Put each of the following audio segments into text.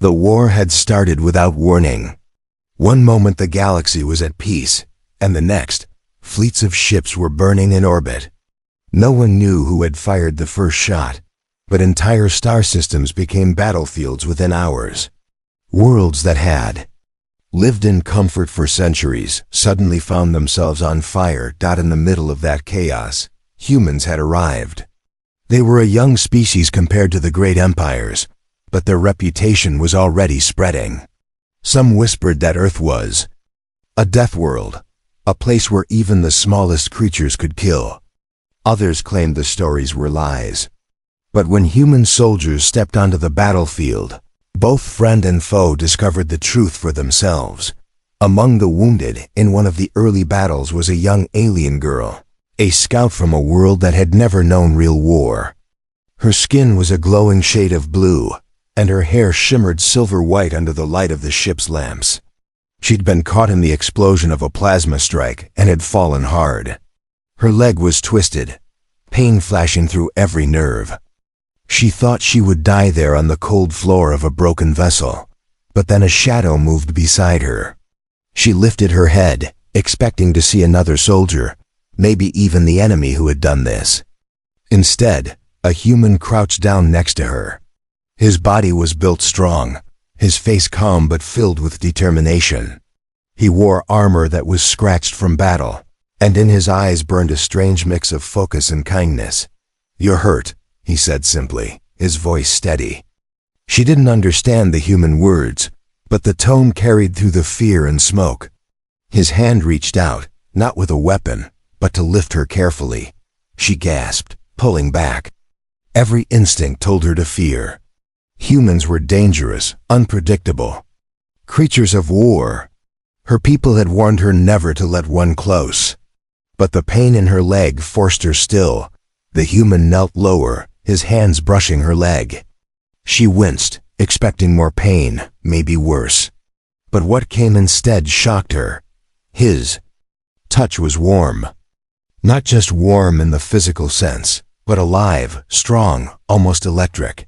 The war had started without warning. One moment the galaxy was at peace, and the next, fleets of ships were burning in orbit. No one knew who had fired the first shot, but entire star systems became battlefields within hours. Worlds that had lived in comfort for centuries suddenly found themselves on fire. In the middle of that chaos, humans had arrived. They were a young species compared to the great empires, but their reputation was already spreading. Some whispered that Earth was a death world, a place where even the smallest creatures could kill. Others claimed the stories were lies. But when human soldiers stepped onto the battlefield, both friend and foe discovered the truth for themselves. Among the wounded in one of the early battles was a young alien girl, a scout from a world that had never known real war. Her skin was a glowing shade of blue, and her hair shimmered silver white under the light of the ship's lamps. She'd been caught in the explosion of a plasma strike and had fallen hard. Her leg was twisted, pain flashing through every nerve. She thought she would die there on the cold floor of a broken vessel, but then a shadow moved beside her. She lifted her head, expecting to see another soldier, maybe even the enemy who had done this. Instead, a human crouched down next to her. His body was built strong, his face calm but filled with determination. He wore armor that was scratched from battle, and in his eyes burned a strange mix of focus and kindness. "You're hurt," he said simply, his voice steady. She didn't understand the human words, but the tone carried through the fear and smoke. His hand reached out, not with a weapon, but to lift her carefully. She gasped, pulling back. Every instinct told her to fear. Humans were dangerous, unpredictable. Creatures of war. Her people had warned her never to let one close. But the pain in her leg forced her still. The human knelt lower, his hands brushing her leg. She winced, expecting more pain, maybe worse. But what came instead shocked her. His touch was warm. Not just warm in the physical sense, but alive, strong, almost electric.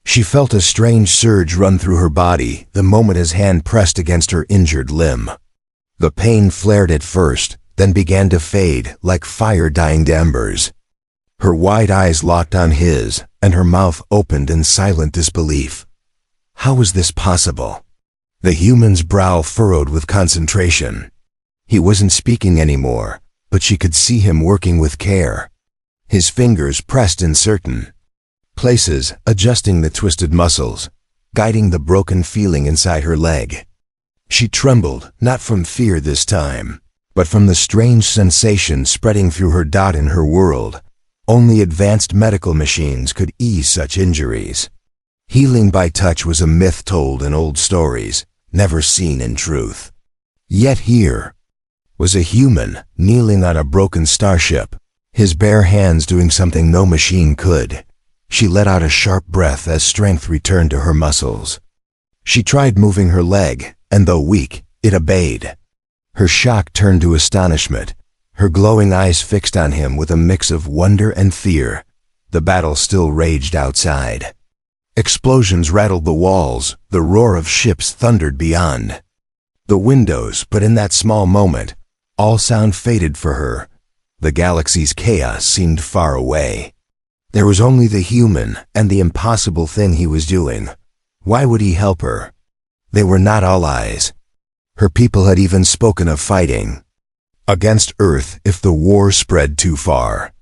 She felt a strange surge run through her body the moment his hand pressed against her injured limb. The pain flared at first, then began to fade like fire dying to embers. Her wide eyes locked on his, and her mouth opened in silent disbelief. How was this possible? The human's brow furrowed with concentration. He wasn't speaking anymore, but she could see him working with care. His fingers pressed in certain places, adjusting the twisted muscles, guiding the broken feeling inside her leg. She trembled, not from fear this time, but from the strange sensation spreading through her. In her world, only advanced medical machines could ease such injuries. Healing by touch was a myth told in old stories, never seen in truth. Yet here was a human kneeling on a broken starship, his bare hands doing something no machine could. She let out a sharp breath as strength returned to her muscles. She tried moving her leg, and though weak, it obeyed. Her shock turned to astonishment, her glowing eyes fixed on him with a mix of wonder and fear. The battle still raged outside. Explosions rattled the walls, the roar of ships thundered beyond the windows, but in that small moment, all sound faded for her. The galaxy's chaos seemed far away. There was only the human and the impossible thing he was doing. Why would he help her? They were not allies. Her people had even spoken of fighting against Earth if the war spread too far.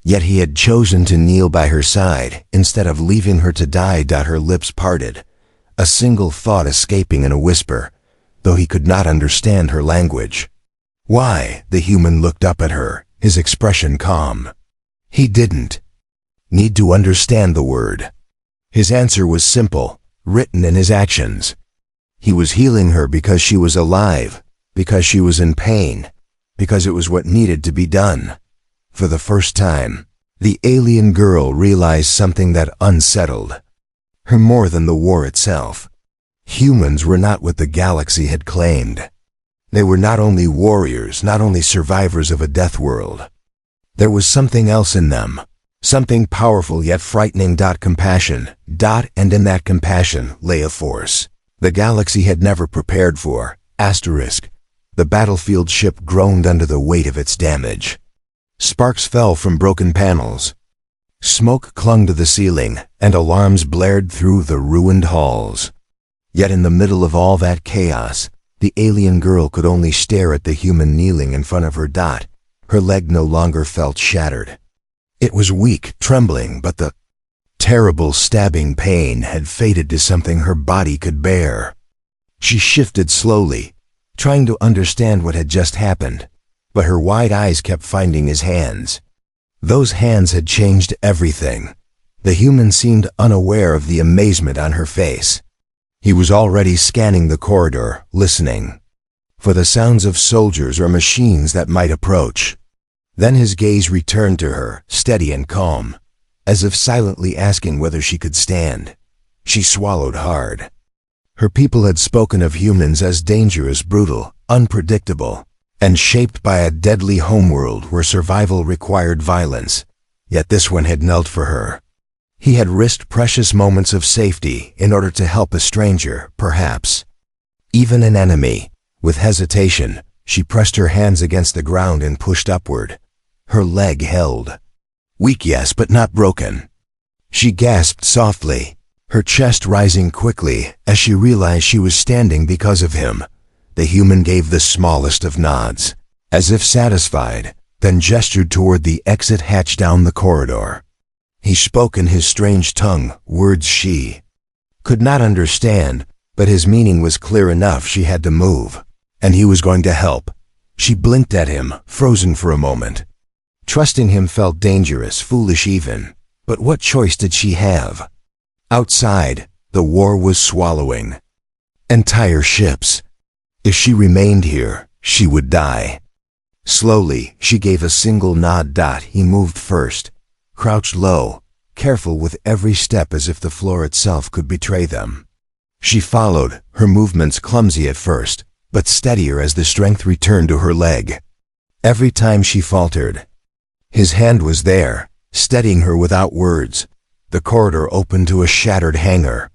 Yet he had chosen to kneel by her side instead of leaving her to die. Her lips parted, a single thought escaping in a whisper, though he could not understand her language. Why? The human looked up at her, his expression calm. He didn't need to understand the word. His answer was simple, written in his actions. He was healing her because she was alive, because she was in pain, because it was what needed to be done. For the first time, the alien girl realized something that unsettled her more than the war itself. Humans were not what the galaxy had claimed. They were not only warriors, not only survivors of a death world. There was something else in them, Something powerful yet frightening. Compassion. And in that compassion lay a force the galaxy had never prepared for. Asterisk. The battlefield ship groaned under the weight of its damage. Sparks fell from broken panels. Smoke clung to the ceiling, and alarms blared through the ruined halls. Yet in the middle of all that chaos, the alien girl could only stare at the human kneeling in front of her. Her leg no longer felt shattered. It was weak, trembling, but the terrible stabbing pain had faded to something her body could bear. She shifted slowly, trying to understand what had just happened, but her wide eyes kept finding his hands. Those hands had changed everything. The human seemed unaware of the amazement on her face. He was already scanning the corridor, listening for the sounds of soldiers or machines that might approach. Then his gaze returned to her, steady and calm, as if silently asking whether she could stand. She swallowed hard. Her people had spoken of humans as dangerous, brutal, unpredictable, and shaped by a deadly homeworld where survival required violence. Yet this one had knelt for her. He had risked precious moments of safety in order to help a stranger, perhaps even an enemy. With hesitation, she pressed her hands against the ground and pushed upward. Her leg held. Weak, yes, but not broken. She gasped softly, her chest rising quickly as she realized she was standing because of him. The human gave the smallest of nods, as if satisfied, then gestured toward the exit hatch down the corridor. He spoke in his strange tongue, words she could not understand, but his meaning was clear enough. She had to move, and he was going to help. She blinked at him, frozen for a moment. Trusting him felt dangerous, foolish even, but what choice did she have? Outside, the war was swallowing entire ships. If she remained here, she would die. Slowly, she gave a single nod. He moved first, crouched low, careful with every step as if the floor itself could betray them. She followed, her movements clumsy at first, but steadier as the strength returned to her leg. Every time she faltered, his hand was there, steadying her without words. The corridor opened to a shattered hangar.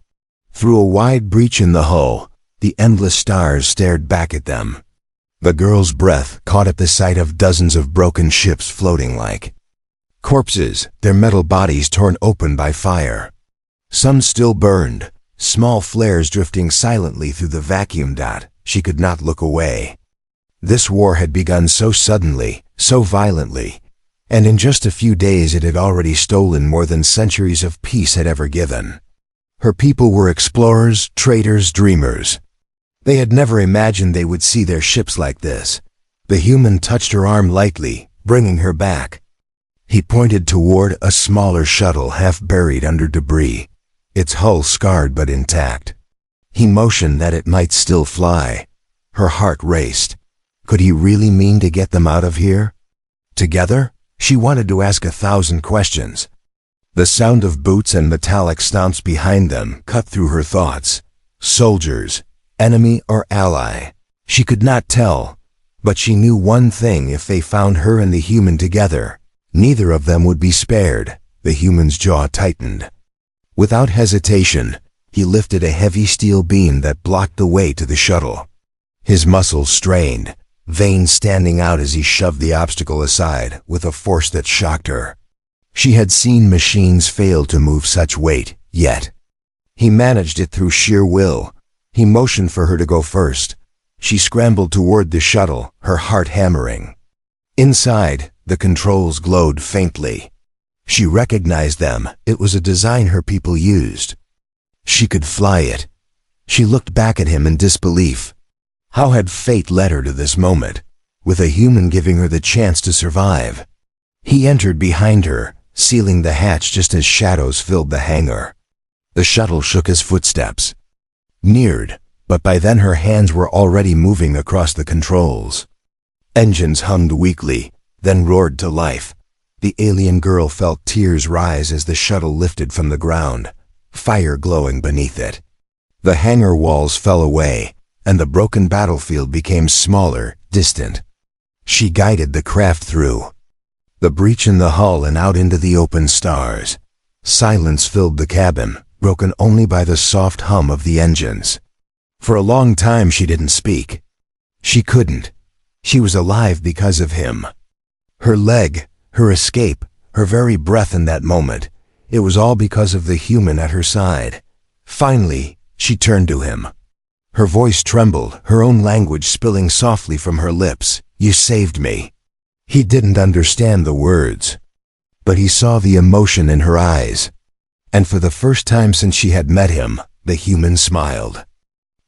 Through a wide breach in the hull, the endless stars stared back at them. The girl's breath caught at the sight of dozens of broken ships floating like corpses, their metal bodies torn open by fire. Some still burned, small flares drifting silently through the vacuum. She could not look away. This war had begun so suddenly, so violently, and in just a few days it had already stolen more than centuries of peace had ever given. Her people were explorers, traders, dreamers. They had never imagined they would see their ships like this. The human touched her arm lightly, bringing her back. He pointed toward a smaller shuttle half buried under debris, its hull scarred but intact. He motioned that it might still fly. Her heart raced. Could he really mean to get them out of here? Together? She wanted to ask 1,000 questions. The sound of boots and metallic stomps behind them cut through her thoughts. Soldiers, enemy or ally? She could not tell, but she knew one thing: if they found her and the human together, neither of them would be spared. The human's jaw tightened. Without hesitation, he lifted a heavy steel beam that blocked the way to the shuttle. His muscles strained, veins standing out as he shoved the obstacle aside with a force that shocked her. She had seen machines fail to move such weight, yet he managed it through sheer will. He motioned for her to go first. She scrambled toward the shuttle, her heart hammering. Inside, the controls glowed faintly. She recognized them. It was a design her people used. She could fly it. She looked back at him in disbelief. How had fate led her to this moment, with a human giving her the chance to survive? He entered behind her, sealing the hatch just as shadows filled the hangar. The shuttle shook his footsteps. Neared, but by then her hands were already moving across the controls. Engines hummed weakly, then roared to life. The alien girl felt tears rise as the shuttle lifted from the ground, fire glowing beneath it. The hangar walls fell away, and the broken battlefield became smaller, distant. She guided the craft through. The breach in the hull and out into the open stars. Silence filled the cabin, broken only by the soft hum of the engines. For a long time she didn't speak. She couldn't. She was alive because of him. Her leg, her escape, her very breath in that moment, it was all because of the human at her side. Finally, she turned to him. Her voice trembled, her own language spilling softly from her lips. "You saved me." He didn't understand the words, but he saw the emotion in her eyes. And for the first time since she had met him, the human smiled.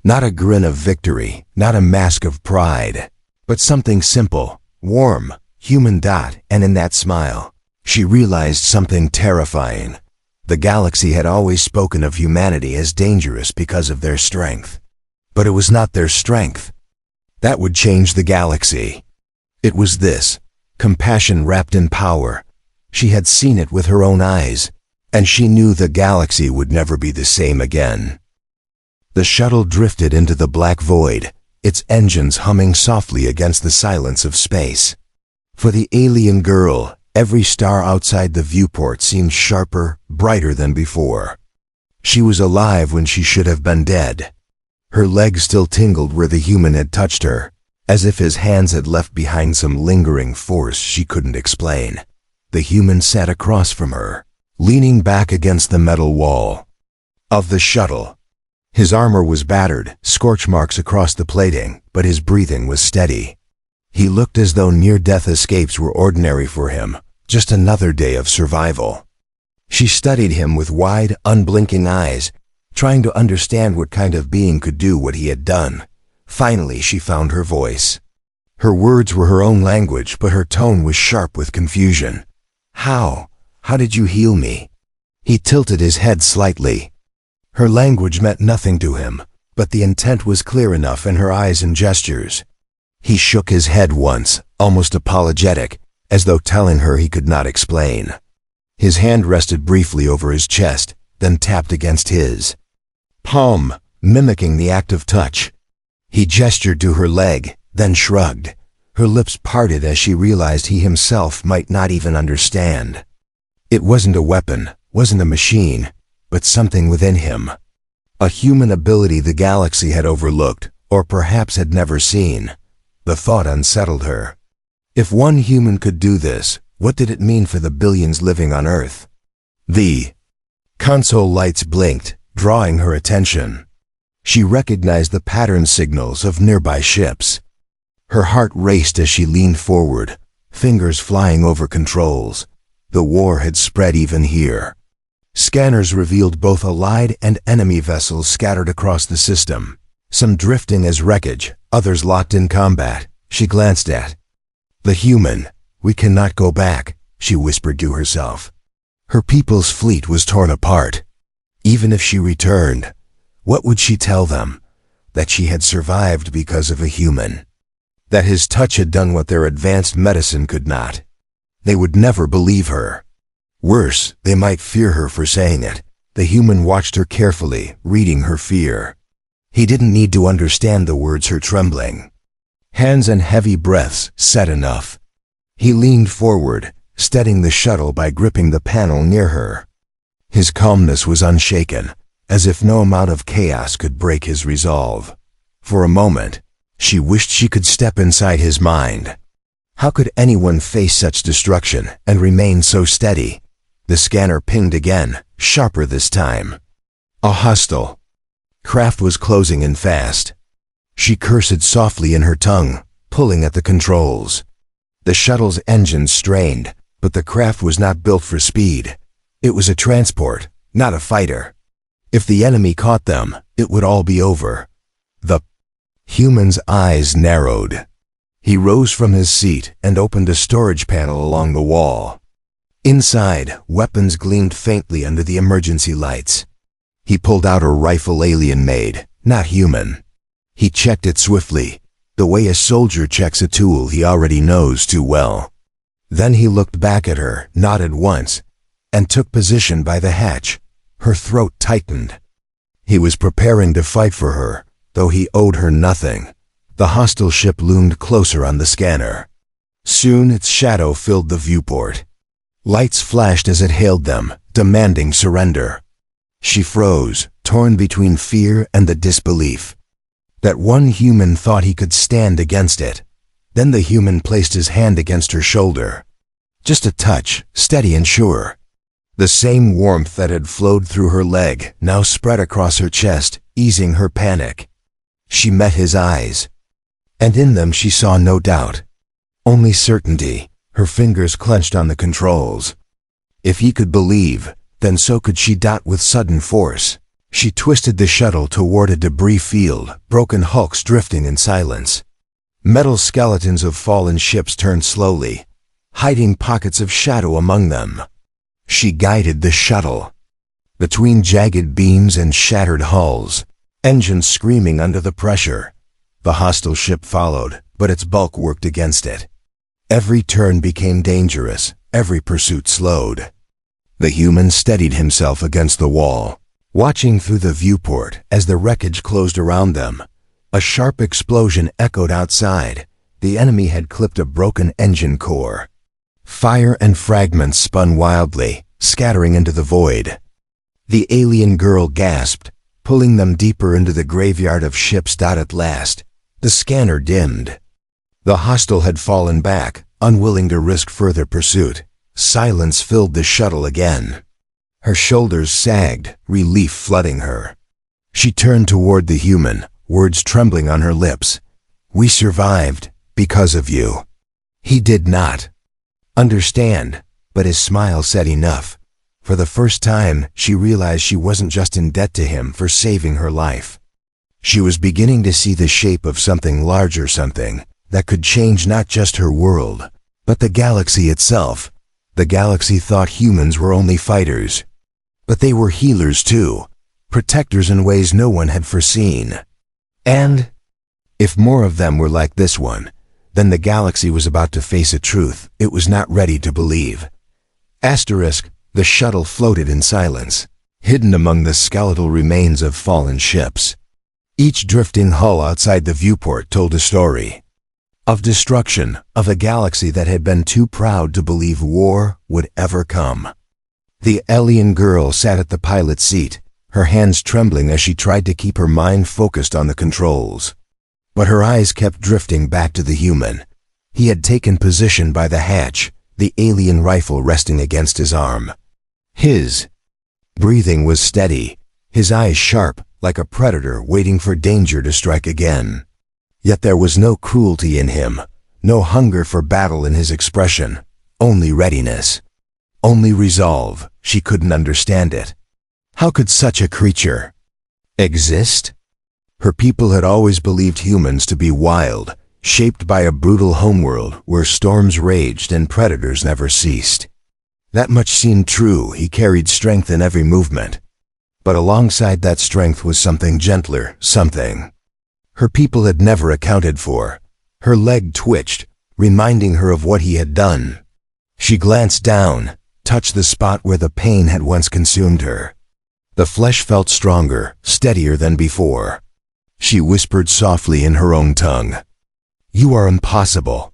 Not a grin of victory, not a mask of pride, but something simple, warm, human. And in that smile, she realized something terrifying. The galaxy had always spoken of humanity as dangerous because of their strength. But it was not their strength that would change the galaxy. It was this, compassion wrapped in power. She had seen it with her own eyes, and she knew the galaxy would never be the same again. The shuttle drifted into the black void, its engines humming softly against the silence of space. For the alien girl, every star outside the viewport seemed sharper, brighter than before. She was alive when she should have been dead. Her legs still tingled where the human had touched her, as if his hands had left behind some lingering force she couldn't explain. The human sat across from her, leaning back against the metal wall of the shuttle. His armor was battered, scorch marks across the plating, but his breathing was steady. He looked as though near-death escapes were ordinary for him, just another day of survival. She studied him with wide, unblinking eyes, trying to understand what kind of being could do what he had done. Finally, she found her voice. Her words were her own language, but her tone was sharp with confusion. How did you heal me?" He tilted his head slightly. Her language meant nothing to him, but the intent was clear enough in her eyes and gestures. He shook his head once, almost apologetic, as though telling her he could not explain. His hand rested briefly over his chest, then tapped against his palm, mimicking the act of touch. He gestured to her leg, then shrugged. Her lips parted as she realized he himself might not even understand. It wasn't a weapon, wasn't a machine, but something within him. A human ability the galaxy had overlooked, or perhaps had never seen. The thought unsettled her. If one human could do this, what did it mean for the billions living on Earth? The console lights blinked, drawing her attention. She recognized the pattern signals of nearby ships. Her heart raced as she leaned forward, fingers flying over controls. The war had spread even here. Scanners revealed both Allied and enemy vessels scattered across the system, some drifting as wreckage, others locked in combat. She glanced at the human. "We cannot go back," she whispered to herself. Her people's fleet was torn apart. Even if she returned, what would she tell them? That she had survived because of a human. That his touch had done what their advanced medicine could not. They would never believe her. Worse, they might fear her for saying it. The human watched her carefully, reading her fear. He didn't need to understand the words her trembling hands and heavy breaths said enough. He leaned forward, steadying the shuttle by gripping the panel near her. His calmness was unshaken, as if no amount of chaos could break his resolve. For a moment, she wished she could step inside his mind. How could anyone face such destruction and remain so steady? The scanner pinged again, sharper this time. A hostile craft was closing in fast. She cursed softly in her tongue, pulling at the controls. The shuttle's engines strained, but the craft was not built for speed. It was a transport, not a fighter. If the enemy caught them, it would all be over. The human's eyes narrowed. He rose from his seat and opened a storage panel along the wall. Inside, weapons gleamed faintly under the emergency lights. He pulled out a rifle alien-made, not human. He checked it swiftly, the way a soldier checks a tool he already knows too well. Then he looked back at her, nodded once, and took position by the hatch. Her throat tightened. He was preparing to fight for her, though he owed her nothing. The hostile ship loomed closer on the scanner. Soon its shadow filled the viewport. Lights flashed as it hailed them, demanding surrender. She froze, torn between fear and the disbelief. That one human thought he could stand against it. Then the human placed his hand against her shoulder. Just a touch, steady and sure. The same warmth that had flowed through her leg now spread across her chest, easing her panic. She met his eyes, and in them she saw no doubt, only certainty. Her fingers clenched on the controls. If he could believe, then so could she. With sudden force, she twisted the shuttle toward a debris field, broken hulks drifting in silence. Metal skeletons of fallen ships turned slowly, hiding pockets of shadow among them. She guided the shuttle between jagged beams and shattered hulls, engines screaming under the pressure. The hostile ship followed, but its bulk worked against it. Every turn became dangerous, every pursuit slowed. The human steadied himself against the wall, watching through the viewport as the wreckage closed around them. A sharp explosion echoed outside. The enemy had clipped a broken engine core. Fire and fragments spun wildly, scattering into the void. The alien girl gasped, pulling them deeper into the graveyard of ships. At last, the scanner dimmed. The hostile had fallen back, unwilling to risk further pursuit. Silence filled the shuttle again. Her shoulders sagged, relief flooding her. She turned toward the human, words trembling on her lips. "We survived, because of you." He did not understand, but his smile said enough. For the first time, she realized she wasn't just in debt to him for saving her life. She was beginning to see the shape of something larger, something that could change not just her world, but the galaxy itself. The galaxy thought humans were only fighters, but they were healers too, protectors in ways no one had foreseen. And if more of them were like this one, then the galaxy was about to face a truth it was not ready to believe. The shuttle floated in silence, hidden among the skeletal remains of fallen ships. Each drifting hull outside the viewport told a story of destruction, of a galaxy that had been too proud to believe war would ever come. The alien girl sat at the pilot's seat, her hands trembling as she tried to keep her mind focused on the controls. But her eyes kept drifting back to the human. He had taken position by the hatch, the alien rifle resting against his arm. His breathing was steady, his eyes sharp, like a predator waiting for danger to strike again. Yet there was no cruelty in him, no hunger for battle in his expression, only readiness, only resolve. She couldn't understand it. How could such a creature exist? Her people had always believed humans to be wild, shaped by a brutal homeworld where storms raged and predators never ceased. That much seemed true. He carried strength in every movement. But alongside that strength was something gentler, something her people had never accounted for. Her leg twitched, reminding her of what he had done. She glanced down, touched the spot where the pain had once consumed her. The flesh felt stronger, steadier than before. She whispered softly in her own tongue, "You are impossible."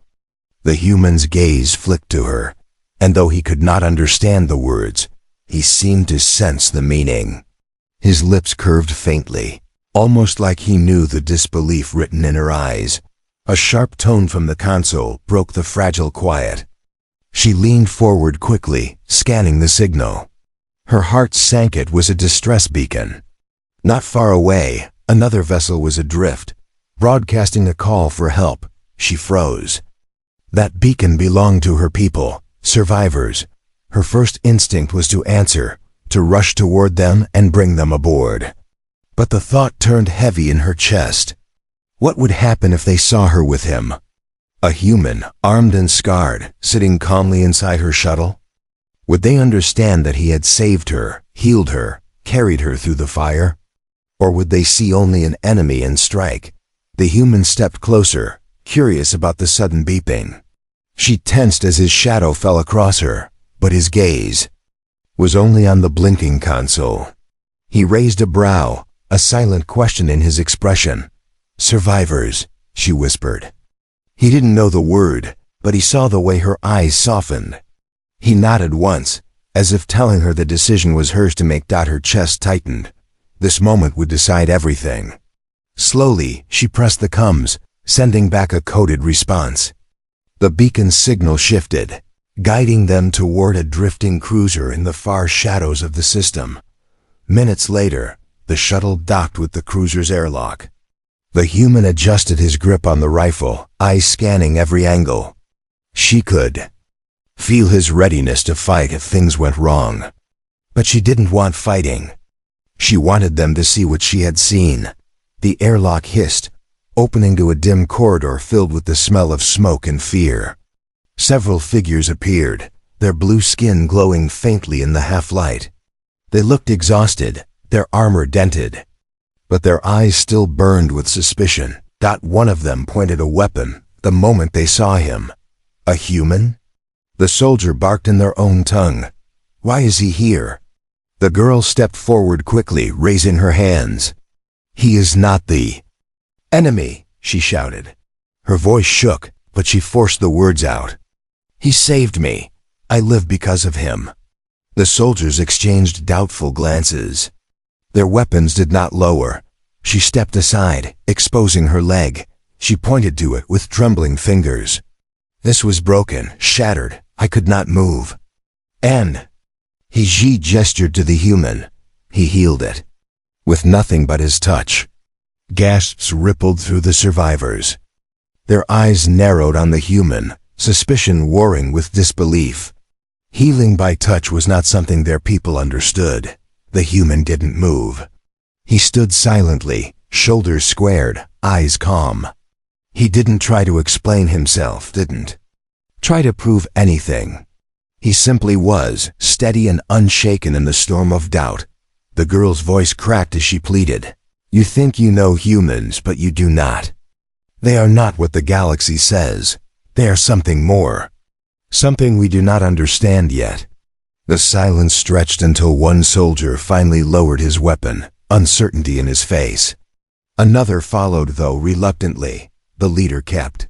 The human's gaze flicked to her, and though he could not understand the words, he seemed to sense the meaning. His lips curved faintly, almost like he knew the disbelief written in her eyes. A sharp tone from the console broke the fragile quiet. She leaned forward quickly, scanning the signal. Her heart sank. It was a distress beacon. Not far away, another vessel was adrift, broadcasting a call for help. She froze. That beacon belonged to her people, survivors. Her first instinct was to answer, to rush toward them and bring them aboard. But the thought turned heavy in her chest. What would happen if they saw her with him? A human, armed and scarred, sitting calmly inside her shuttle? Would they understand that he had saved her, healed her, carried her through the fire? Or would they see only an enemy and strike? The human stepped closer, curious about the sudden beeping. She tensed as his shadow fell across her, but his gaze was only on the blinking console. He raised a brow, a silent question in his expression. "Survivors," she whispered. He didn't know the word, but he saw the way her eyes softened. He nodded once, as if telling her the decision was hers to make. Her chest tightened. This moment would decide everything. Slowly, she pressed the comms, sending back a coded response. The beacon's signal shifted, guiding them toward a drifting cruiser in the far shadows of the system. Minutes later, the shuttle docked with the cruiser's airlock. The human adjusted his grip on the rifle, eyes scanning every angle. She could feel his readiness to fight if things went wrong. But she didn't want fighting. She wanted them to see what she had seen. The airlock hissed, opening to a dim corridor filled with the smell of smoke and fear. Several figures appeared, their blue skin glowing faintly in the half-light. They looked exhausted, their armor dented. But their eyes still burned with suspicion. One of them pointed a weapon the moment they saw him. A human? The soldier barked in their own tongue. Why is he here? The girl stepped forward quickly, raising her hands. He is not the enemy, she shouted. Her voice shook, but she forced the words out. He saved me. I live because of him. The soldiers exchanged doubtful glances. Their weapons did not lower. She stepped aside, exposing her leg. She pointed to it with trembling fingers. This was broken, shattered. I could not move. And she gestured to the human. He healed it. With nothing but his touch. Gasps rippled through the survivors. Their eyes narrowed on the human, suspicion warring with disbelief. Healing by touch was not something their people understood. The human didn't move. He stood silently, shoulders squared, eyes calm. He didn't try to explain himself, didn't try to prove anything. He simply was, steady and unshaken in the storm of doubt. The girl's voice cracked as she pleaded. You think you know humans, but you do not. They are not what the galaxy says. They are something more. Something we do not understand yet. The silence stretched until one soldier finally lowered his weapon, uncertainty in his face. Another followed, though reluctantly. The leader kept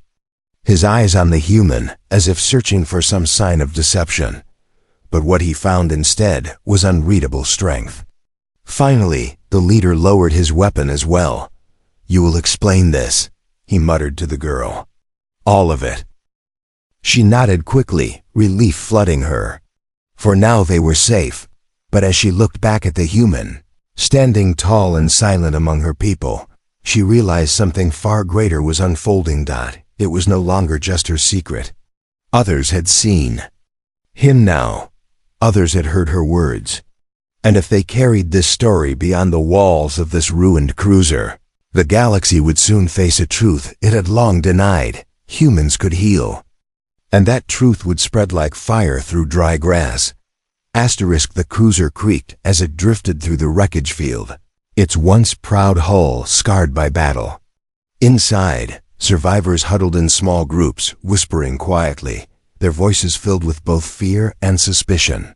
his eyes on the human, as if searching for some sign of deception. But what he found instead was unreadable strength. Finally, the leader lowered his weapon as well. You will explain this, he muttered to the girl. All of it. She nodded quickly, relief flooding her. For now they were safe, but as she looked back at the human, standing tall and silent among her people, she realized something far greater was unfolding. It was no longer just her secret. Others had seen him now. Others had heard her words. And if they carried this story beyond the walls of this ruined cruiser, the galaxy would soon face a truth it had long denied. Humans could heal. And that truth would spread like fire through dry grass. The cruiser creaked as it drifted through the wreckage field, its once proud hull scarred by battle. Inside, survivors huddled in small groups, whispering quietly, their voices filled with both fear and suspicion.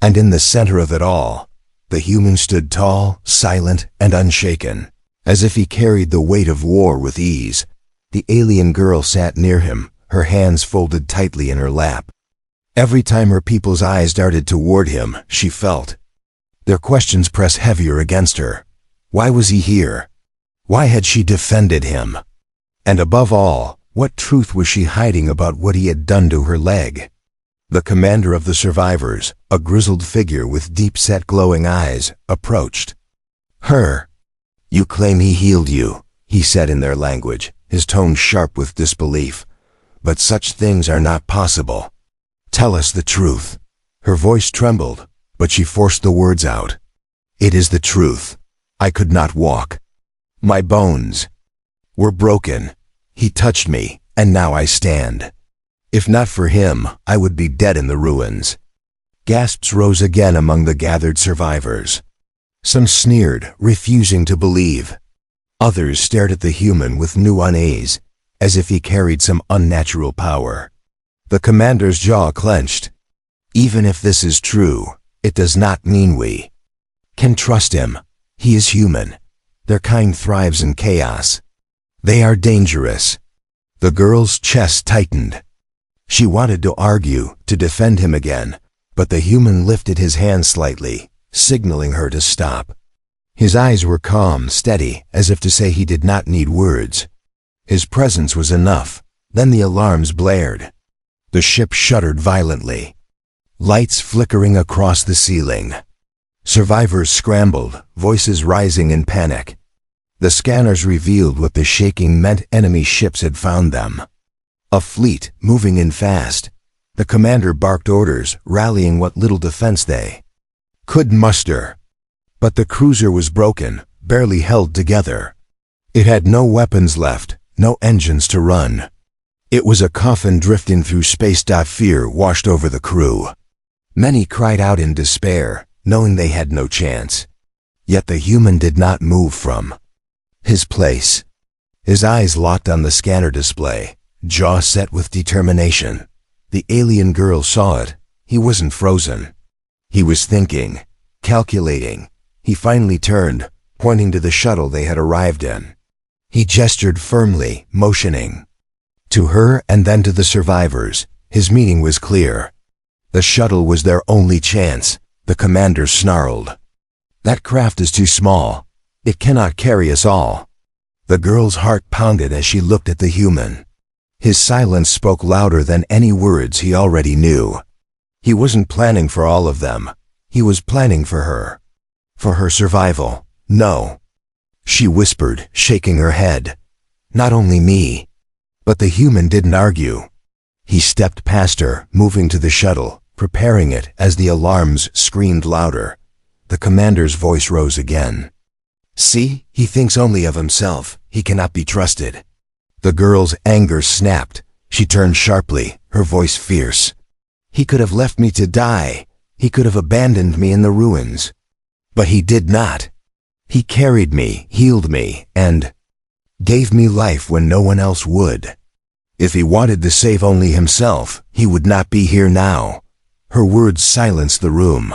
And in the center of it all, the human stood tall, silent, and unshaken, as if he carried the weight of war with ease. The alien girl sat near him, her hands folded tightly in her lap. Every time her people's eyes darted toward him, she felt their questions press heavier against her. Why was he here? Why had she defended him? And above all, what truth was she hiding about what he had done to her leg? The commander of the survivors, a grizzled figure with deep-set glowing eyes, approached her. You claim he healed you, he said in their language, his tone sharp with disbelief. But such things are not possible. Tell us the truth. Her voice trembled, but she forced the words out. It is the truth. I could not walk. My bones were broken. He touched me, and now I stand. If not for him, I would be dead in the ruins. Gasps rose again among the gathered survivors. Some sneered, refusing to believe. Others stared at the human with new unease, as if he carried some unnatural power. The commander's jaw clenched. Even if this is true, it does not mean we can trust him. He is human. Their kind thrives in chaos. They are dangerous. The girl's chest tightened. She wanted to argue, to defend him again, but the human lifted his hand slightly, signaling her to stop. His eyes were calm, steady, as if to say he did not need words. His presence was enough. Then the alarms blared. The ship shuddered violently. Lights flickering across the ceiling. Survivors scrambled, voices rising in panic. The scanners revealed what the shaking meant: enemy ships had found them. A fleet, moving in fast. The commander barked orders, rallying what little defense they could muster. But the cruiser was broken, barely held together. It had no weapons left, no engines to run. It was a coffin drifting through space. Fear washed over the crew. Many cried out in despair, knowing they had no chance. Yet the human did not move from his place. His eyes locked on the scanner display, jaw set with determination. The alien girl saw it. He wasn't frozen. He was thinking, calculating. He finally turned, pointing to the shuttle they had arrived in. He gestured firmly, motioning to her and then to the survivors. His meaning was clear. The shuttle was their only chance. The commander snarled, "That craft is too small. It cannot carry us all." The girl's heart pounded as she looked at the human. His silence spoke louder than any words he already knew. He wasn't planning for all of them. He was planning for her. For her survival. "No," she whispered, shaking her head. "Not only me." But the human didn't argue. He stepped past her, moving to the shuttle, preparing it as the alarms screamed louder. The commander's voice rose again. "See, he thinks only of himself. He cannot be trusted." The girl's anger snapped. She turned sharply, her voice fierce. "He could have left me to die. He could have abandoned me in the ruins. But he did not. He carried me, healed me, and gave me life when no one else would. If he wanted to save only himself, he would not be here now." Her words silenced the room.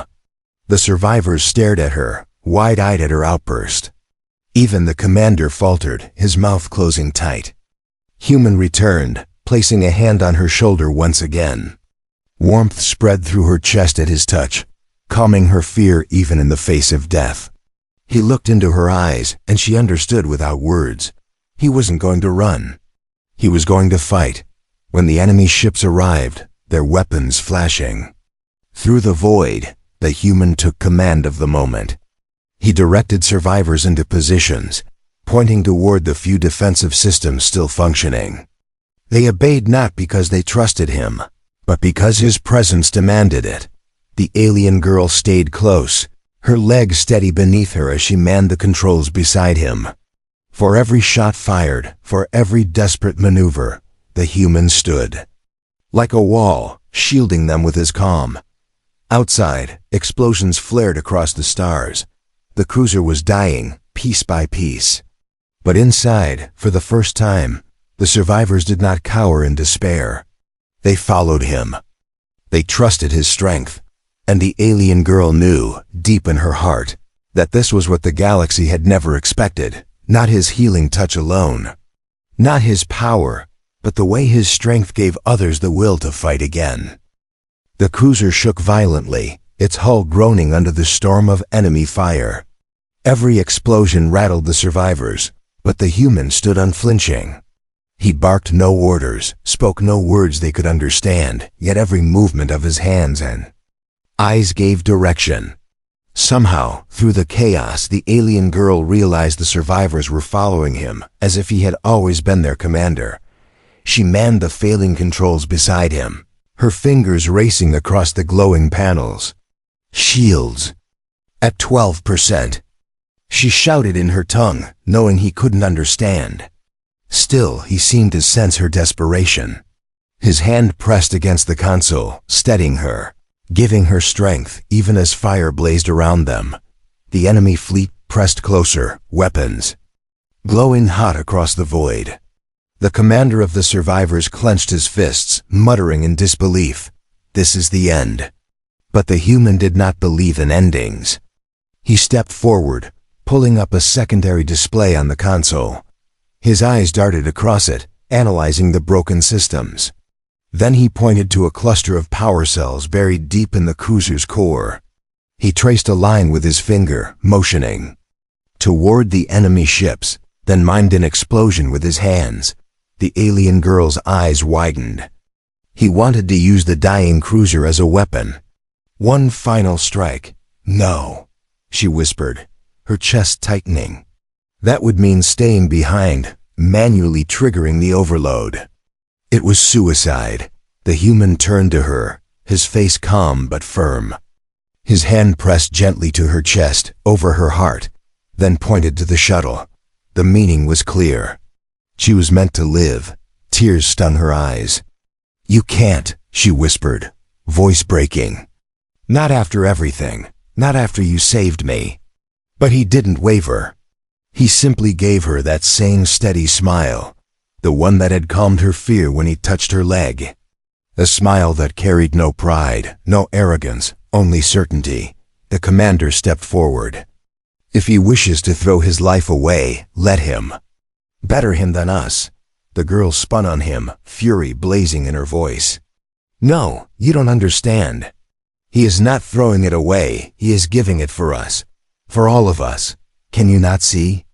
The survivors stared at her, wide-eyed at her outburst. Even the commander faltered, his mouth closing tight. Human returned, placing a hand on her shoulder once again. Warmth spread through her chest at his touch, calming her fear even in the face of death. He looked into her eyes, and she understood without words. He wasn't going to run. He was going to fight. When the enemy ships arrived, their weapons flashing through the void, the human took command of the moment. He directed survivors into positions, pointing toward the few defensive systems still functioning. They obeyed not because they trusted him, but because his presence demanded it. The alien girl stayed close, her legs steady beneath her as she manned the controls beside him. For every shot fired, for every desperate maneuver, the human stood like a wall, shielding them with his calm. Outside, explosions flared across the stars. The cruiser was dying, piece by piece. But inside, for the first time, the survivors did not cower in despair. They followed him. They trusted his strength. And the alien girl knew, deep in her heart, that this was what the galaxy had never expected. Not his healing touch alone. Not his power, but the way his strength gave others the will to fight again. The cruiser shook violently, its hull groaning under the storm of enemy fire. Every explosion rattled the survivors, but the human stood unflinching. He barked no orders, spoke no words they could understand, yet every movement of his hands and eyes gave direction. Somehow, through the chaos, the alien girl realized the survivors were following him, as if he had always been their commander. She manned the failing controls beside him, her fingers racing across the glowing panels. Shields. At 12%. She shouted in her tongue, knowing he couldn't understand. Still, he seemed to sense her desperation. His hand pressed against the console, steadying her, giving her strength even as fire blazed around them. The enemy fleet pressed closer, weapons glowing hot across the void. The commander of the survivors clenched his fists, muttering in disbelief. This is the end. But the human did not believe in endings. He stepped forward, pulling up a secondary display on the console. His eyes darted across it, analyzing the broken systems. Then he pointed to a cluster of power cells buried deep in the cruiser's core. He traced a line with his finger, motioning toward the enemy ships, then mimed an explosion with his hands. The alien girl's eyes widened. He wanted to use the dying cruiser as a weapon. One final strike. No, she whispered, her chest tightening. That would mean staying behind, manually triggering the overload. It was suicide. The human turned to her, his face calm but firm. His hand pressed gently to her chest, over her heart, then pointed to the shuttle. The meaning was clear. She was meant to live. Tears stung her eyes. "You can't," she whispered, voice breaking. "Not after everything. Not after you saved me." But he didn't waver. He simply gave her that same steady smile, the one that had calmed her fear when he touched her leg. A smile that carried no pride, no arrogance, only certainty. The commander stepped forward. "If he wishes to throw his life away, let him. Better him than us." The girl spun on him, fury blazing in her voice. "No, you don't understand. He is not throwing it away, he is giving it for us. For all of us. Can you not see?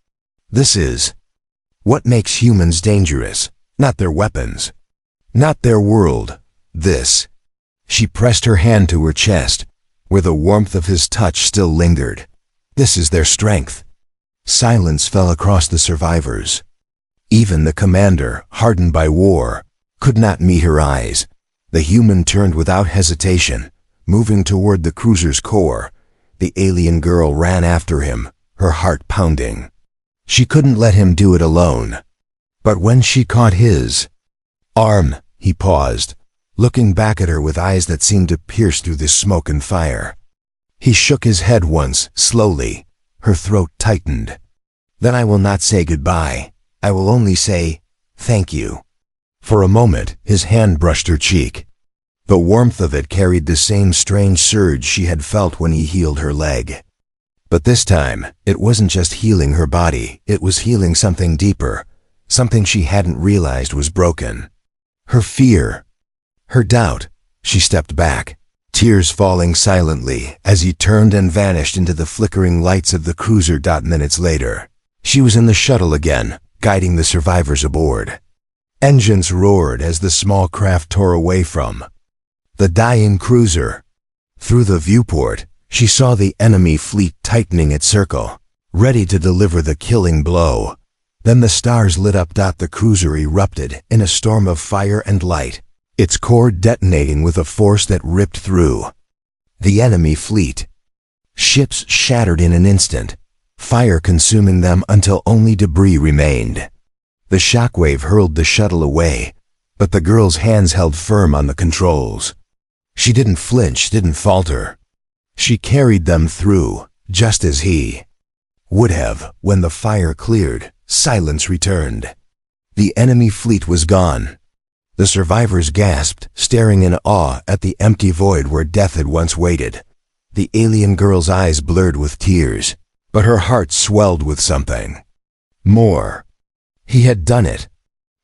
This is what makes humans dangerous, not their weapons, not their world. This." She pressed her hand to her chest, where the warmth of his touch still lingered. "This is their strength." Silence fell across the survivors. Even the commander, hardened by war, could not meet her eyes. The human turned without hesitation, moving toward the cruiser's core. The alien girl ran after him, her heart pounding. She couldn't let him do it alone. But when she caught his arm, he paused, looking back at her with eyes that seemed to pierce through the smoke and fire. He shook his head once, slowly. Her throat tightened. "Then I will not say goodbye. I will only say, thank you." For a moment, his hand brushed her cheek. The warmth of it carried the same strange surge she had felt when he healed her leg. But this time, it wasn't just healing her body, it was healing something deeper, something she hadn't realized was broken. Her fear, her doubt. She stepped back, tears falling silently as he turned and vanished into the flickering lights of the cruiser. Minutes later, she was in the shuttle again, guiding the survivors aboard. Engines roared as the small craft tore away from the dying cruiser. Through the viewport, she saw the enemy fleet tightening its circle, ready to deliver the killing blow. Then the stars lit up. The cruiser erupted in a storm of fire and light, its core detonating with a force that ripped through the enemy fleet. Ships shattered in an instant, fire consuming them until only debris remained. The shockwave hurled the shuttle away, but the girl's hands held firm on the controls. She didn't flinch, didn't falter. She carried them through, just as he would have. When the fire cleared, silence returned. The enemy fleet was gone. The survivors gasped, staring in awe at the empty void where death had once waited. The alien girl's eyes blurred with tears, but her heart swelled with something more. He had done it.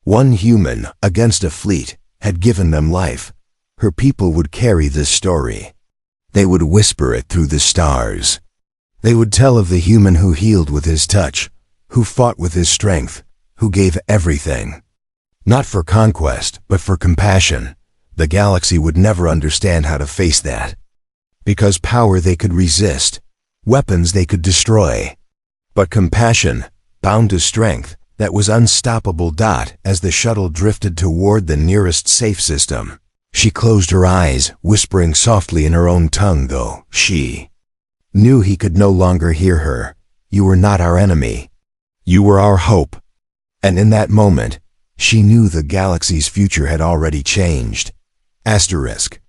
One human, against a fleet, had given them life. Her people would carry this story. They would whisper it through the stars. They would tell of the human who healed with his touch, who fought with his strength, who gave everything. Not for conquest, but for compassion. The galaxy would never understand how to face that. Because power they could resist, weapons they could destroy. But compassion, bound to strength, that was unstoppable. As the shuttle drifted toward the nearest safe system, she closed her eyes, whispering softly in her own tongue, though she knew he could no longer hear her. "You were not our enemy. You were our hope." And in that moment, she knew the galaxy's future had already changed. Asterisk.